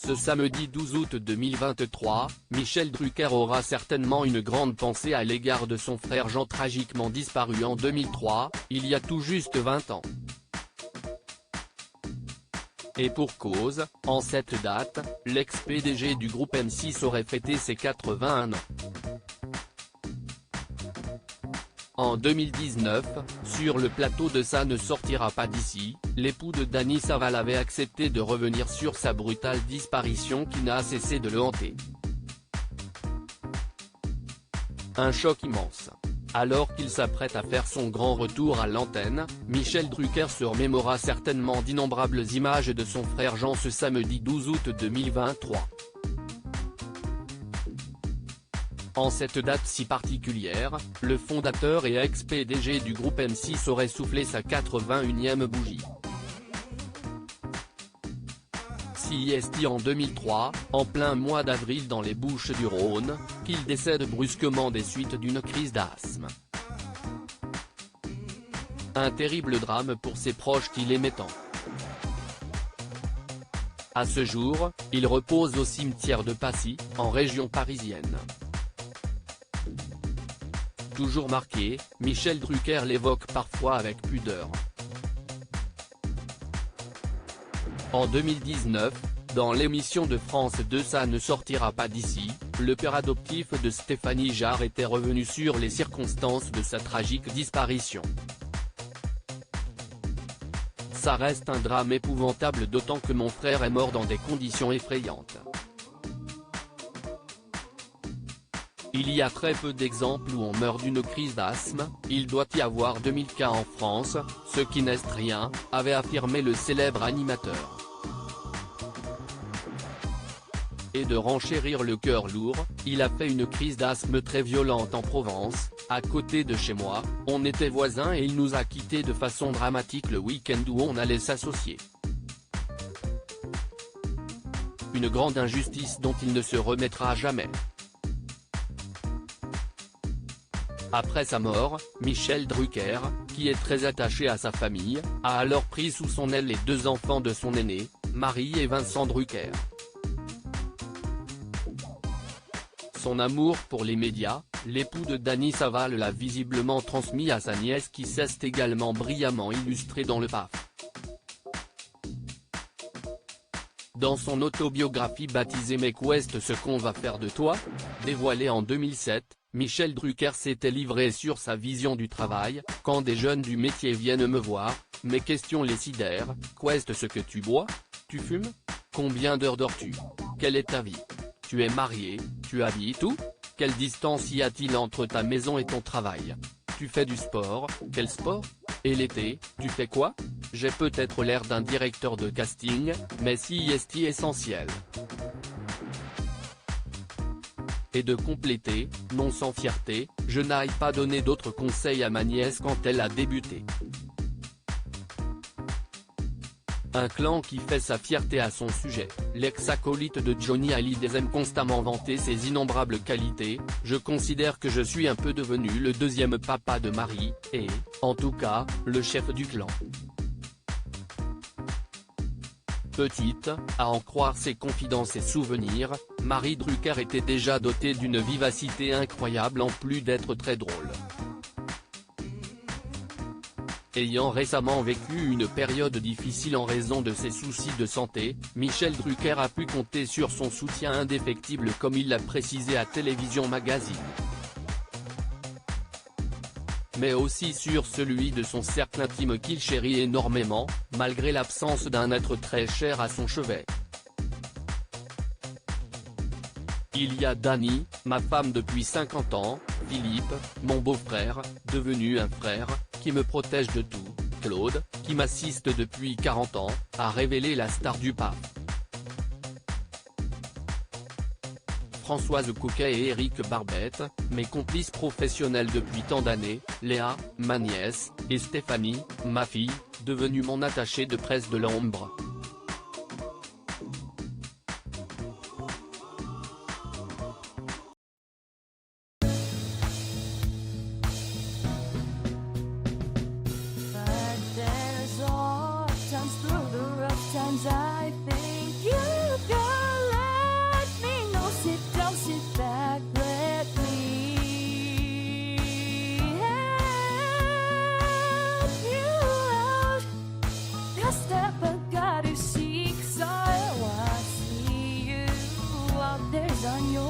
Ce samedi 12 août 2023, Michel Drucker aura certainement une grande pensée à l'égard de son frère Jean tragiquement disparu en 2003, il y a tout juste 20 ans. Et pour cause, en cette date, l'ex-PDG du groupe M6 aurait fêté ses 81 ans. En 2019, sur le plateau de Ça ne sortira pas d'ici, l'époux de Dany Saval avait accepté de revenir sur sa brutale disparition qui n'a cessé de le hanter. Un choc immense. Alors qu'il s'apprête à faire son grand retour à l'antenne, Michel Drucker se remémora certainement d'innombrables images de son frère Jean ce samedi 12 août 2023. En cette date si particulière, le fondateur et ex-PDG du groupe M6 aurait soufflé sa 81e bougie. C'est en 2003, en plein mois d'avril dans les Bouches-du-Rhône, qu'il décède brusquement des suites d'une crise d'asthme. Un terrible drame pour ses proches qu'il aimait tant. À ce jour, il repose au cimetière de Passy, en région parisienne. Toujours marqué, Michel Drucker l'évoque parfois avec pudeur. En 2019, dans l'émission de France 2 Ça ne sortira pas d'ici, le père adoptif de Stéphanie Jarre était revenu sur les circonstances de sa tragique disparition. Ça reste un drame épouvantable d'autant que mon frère est mort dans des conditions effrayantes. Il y a très peu d'exemples où on meurt d'une crise d'asthme, il doit y avoir 2000 cas en France, ce qui n'est rien, avait affirmé le célèbre animateur. Et de renchérir le cœur lourd, il a fait une crise d'asthme très violente en Provence, à côté de chez moi, on était voisins et il nous a quittés de façon dramatique le week-end où on allait s'associer. Une grande injustice dont il ne se remettra jamais. Après sa mort, Michel Drucker, qui est très attaché à sa famille, a alors pris sous son aile les deux enfants de son aîné, Marie et Vincent Drucker. Son amour pour les médias, l'époux de Dany Saval l'a visiblement transmis à sa nièce qui s'est également brillamment illustrée dans le PAF. Dans son autobiographie baptisée Make West ce qu'on va faire de toi, dévoilée en 2007, Michel Drucker s'était livré sur sa vision du travail, quand des jeunes du métier viennent me voir, mes questions les sidèrent, Quest ce que tu bois? Tu fumes? Combien d'heures dors-tu? Quelle est ta vie? Tu es marié? Tu habites où? Quelle distance y a-t-il entre ta maison et ton travail? Tu fais du sport? Quel sport? Et l'été, tu fais quoi? J'ai peut-être l'air d'un directeur de casting, mais si est essentiel. Et de compléter, non sans fierté, je n'aille pas donner d'autres conseils à ma nièce quand elle a débuté. Un clan qui fait sa fierté à son sujet, l'ex-acolyte de Johnny Hallyday aime constamment vanter ses innombrables qualités, je considère que je suis un peu devenu le deuxième papa de Marie, et, en tout cas, le chef du clan. Petite, à en croire ses confidences et souvenirs, Marie Drucker était déjà dotée d'une vivacité incroyable en plus d'être très drôle. Ayant récemment vécu une période difficile en raison de ses soucis de santé, Michel Drucker a pu compter sur son soutien indéfectible comme il l'a précisé à Télévision Magazine. Mais aussi sur celui de son cercle intime qu'il chérit énormément, malgré l'absence d'un être très cher à son chevet. Il y a Dany, ma femme depuis 50 ans, Philippe, mon beau-frère, devenu un frère, qui me protège de tout, Claude, qui m'assiste depuis 40 ans, a révélé la star du PAF. Françoise Coquet et Éric Barbette, mes complices professionnels depuis tant d'années, Léa, ma nièce, et Stéphanie, ma fille, devenue mon attachée de presse de l'ombre. Sometimes through the rough times I think you've got bagno